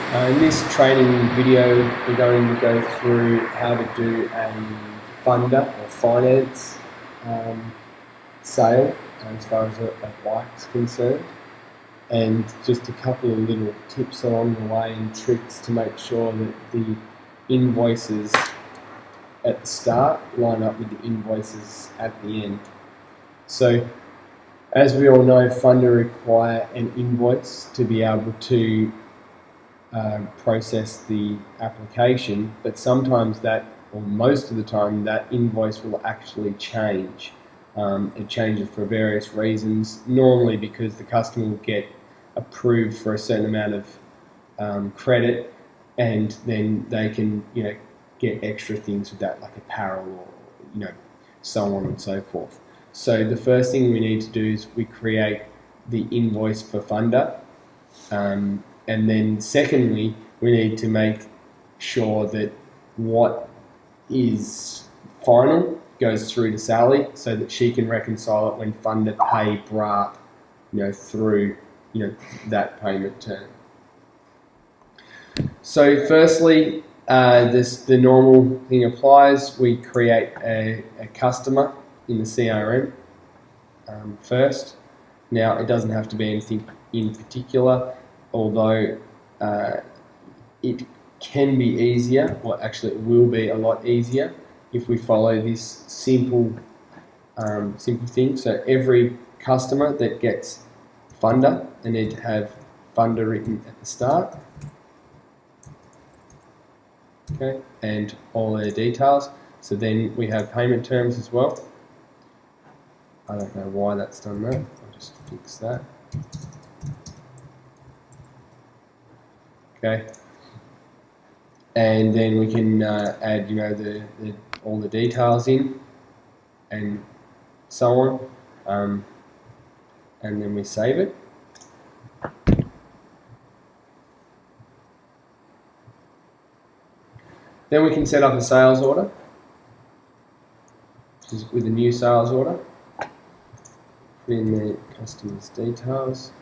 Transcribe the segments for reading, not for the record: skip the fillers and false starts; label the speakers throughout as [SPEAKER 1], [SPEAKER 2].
[SPEAKER 1] In this training video, we're going to go through how to do a Funda or finance sale as far as a bike is concerned, and just a couple of little tips along the way and tricks to make sure that the invoices at the start line up with the invoices at the end. So, as we all know, Funda require an invoice to be able to process the application, but sometimes that, or most of the time, that invoice will actually change. It changes for various reasons, normally because the customer will get approved for a certain amount of credit, and then they can, get extra things with that, like apparel or, so on and so forth. So the first thing we need to do is we create the invoice for Funda. And then secondly, we need to make sure that what is final goes through to Sally so that she can reconcile it when Funda pay Bra, through, that payment term. So firstly, the normal thing applies. We create a customer in the CRM first. Now, it doesn't have to be anything in particular, although it can be easier, or actually it will be a lot easier if we follow this simple thing. So every customer that gets Funda, they need to have Funda written at the start, okay, and all their details. So then we have payment terms as well. I don't know why that's done that. I'll just fix that. Okay, and then we can add, all the details in, and so on, and then we save it. Then we can set up a sales order, which is with a new sales order. Put in the customer's details.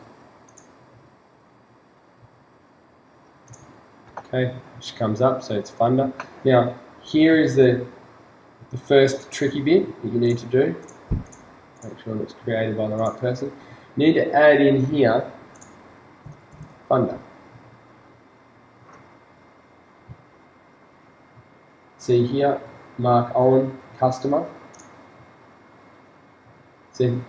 [SPEAKER 1] Okay, which comes up, so it's Funda. Now, here is the first tricky bit that you need to do. Make sure it's created by the right person. You need to add in here Funda. See here, Mark Owen, customer. So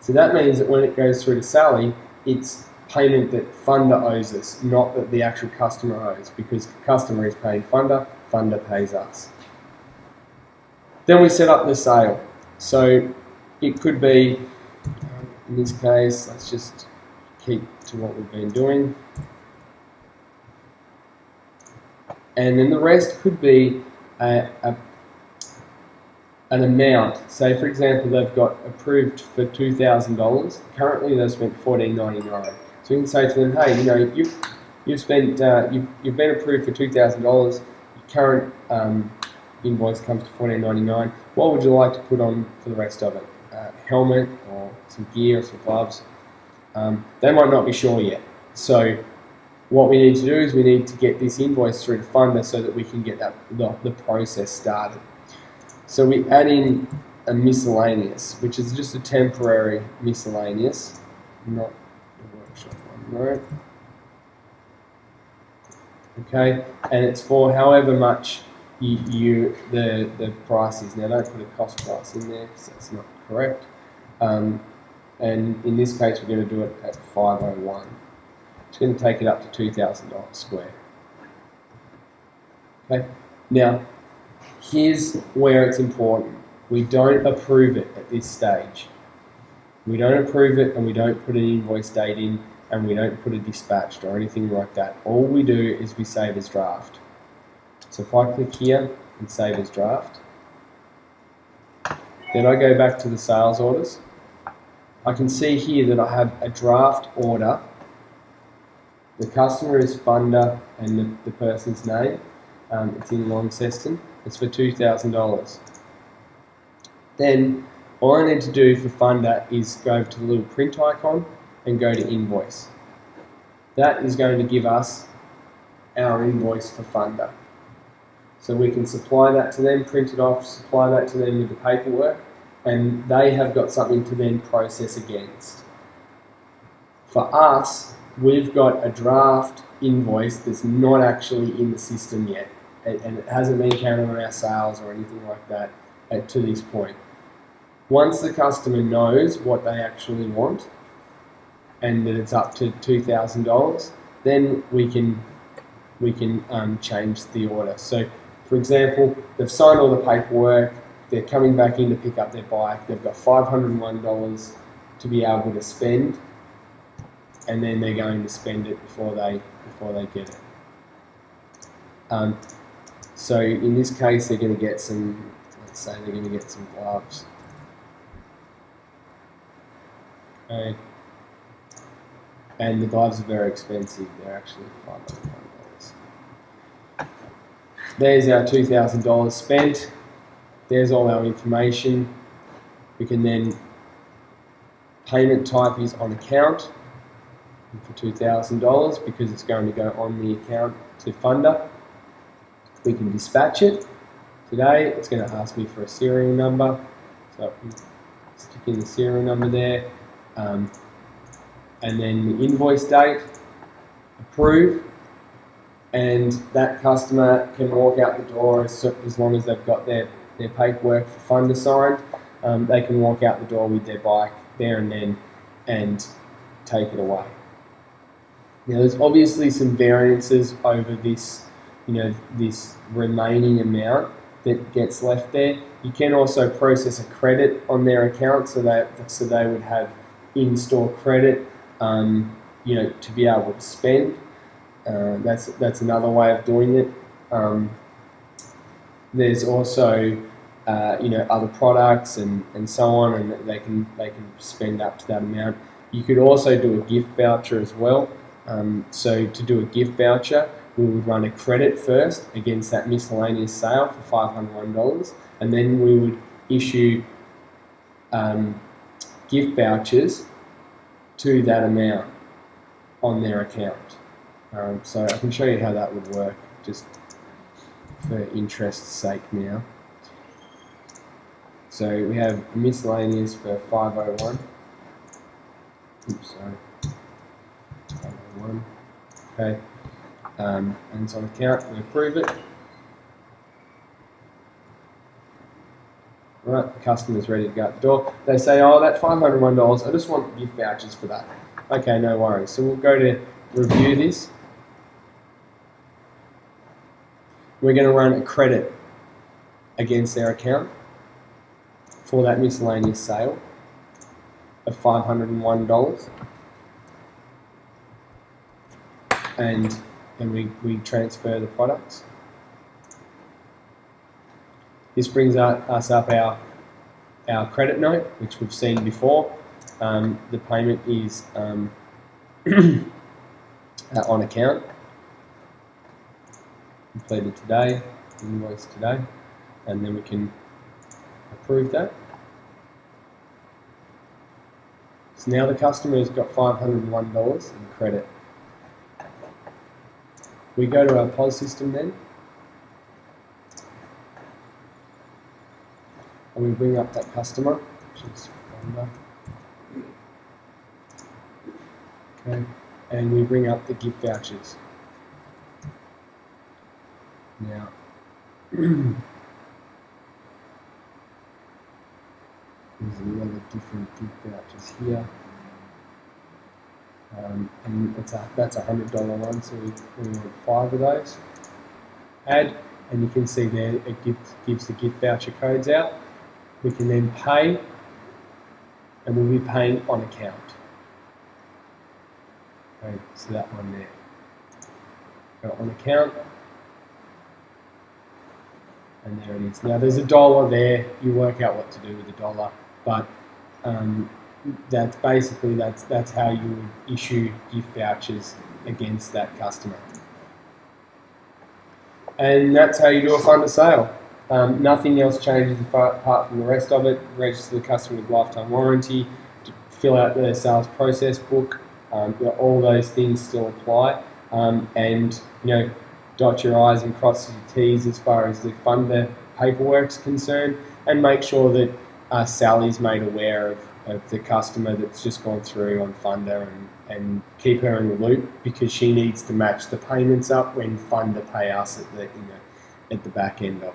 [SPEAKER 1] that means that when it goes through to Sally, it's payment that Funda owes us, not that the actual customer owes, because the customer is paying Funda, Funda pays us. Then we set up the sale. So it could be, in this case, let's just keep to what we've been doing. And then the rest could be an amount. Say, for example, they've got approved for $2,000. Currently, they've spent $1,499. So we can say to them, hey, you've spent, you've been approved for $2,000. Your current invoice comes to $1,499. What would you like to put on for the rest of it? Helmet or some gear or some gloves? They might not be sure yet. So what we need to do is we need to get this invoice through to Funda so that we can get the process started. So we add in a miscellaneous, which is just a temporary miscellaneous, not the workshop one, right? Okay, and it's for however much the price is. Now, don't put a cost price in there because that's not correct. And in this case, we're going to do it at $501. It's going to take it up to $2,000 square. Okay, now here's where it's important. We don't approve it at this stage. We don't approve it, and we don't put an invoice date in, and we don't put a dispatched or anything like that. All we do is we save as draft. So if I click here and save as draft, then I go back to the sales orders. I can see here that I have a draft order. The customer is Funda and the person's name. It's in Launceston. It's for $2,000. Then all I need to do for Funda is go over to the little print icon and go to invoice. That is going to give us our invoice for Funda. So we can supply that to them, print it off, supply that to them with the paperwork, and they have got something to then process against. For us, we've got a draft invoice that's not actually in the system yet, and it hasn't been counted on our sales or anything like that to this point. Once the customer knows what they actually want and that it's up to $2,000, then we can change the order. So, for example, they've signed all the paperwork, they're coming back in to pick up their bike, they've got $501 to be able to spend, and then they're going to spend it before they get it. So in this case, they're going to get some, let's say they're going to get some gloves. Okay. And the gloves are very expensive, they're actually $501. There's our $2,000 spent. There's all our information. We can then, payment type is on account for $2,000 because it's going to go on the account to Funda. We can dispatch it. Today it's going to ask me for a serial number, so I can stick in the serial number there, and then the invoice date, approve, and that customer can walk out the door as long as they've got their paperwork for Funda signed. They can walk out the door with their bike there and then and take it away. Now there's obviously some variances over this, this remaining amount that gets left there. You can also process a credit on their account so they would have in-store credit, to be able to spend. That's another way of doing it. There's also other products and so on, and they can spend up to that amount. You could also do a gift voucher as well. So to do a gift voucher, we would run a credit first against that miscellaneous sale for $501, and then we would issue gift vouchers to that amount on their account. So I can show you how that would work, just for interest's sake now. So we have miscellaneous for 501. Oops, sorry. 501. Okay. And it's on account. We approve it. Right, the customer's ready to go out the door. They say, oh, that $501, I just want gift vouchers for that. Okay, no worries. So we'll go to review this. We're going to run a credit against their account for that miscellaneous sale of $501. And we transfer the products. This brings us up our credit note, which we've seen before. The payment is on account, completed today, invoice today, and then we can approve that. So now the customer has got $501 in credit. We go to our POS system then, and we bring up that customer, which is Funda. Okay, and we bring up the gift vouchers. Now, there's a lot of different gift vouchers here. And that's a $100 one, so we want 5 of those. Add, and you can see there it gives the gift voucher codes out. We can then pay, and we'll be paying on account. Okay, so that one there. Go on account, and there it is. Now there's $1 there. You work out what to do with $1, but that's basically that's how you would issue gift vouchers against that customer, and that's how you do a Funda sale. Nothing else changes apart from the rest of it. Register the customer with lifetime warranty, fill out the sales process book. All those things still apply, and dot your I's and cross your T's as far as the Funda paperwork's concerned, and make sure that Sally's made aware of the customer that's just gone through on Funda, and keep her in the loop, because she needs to match the payments up when Funda pay us at the back end of it.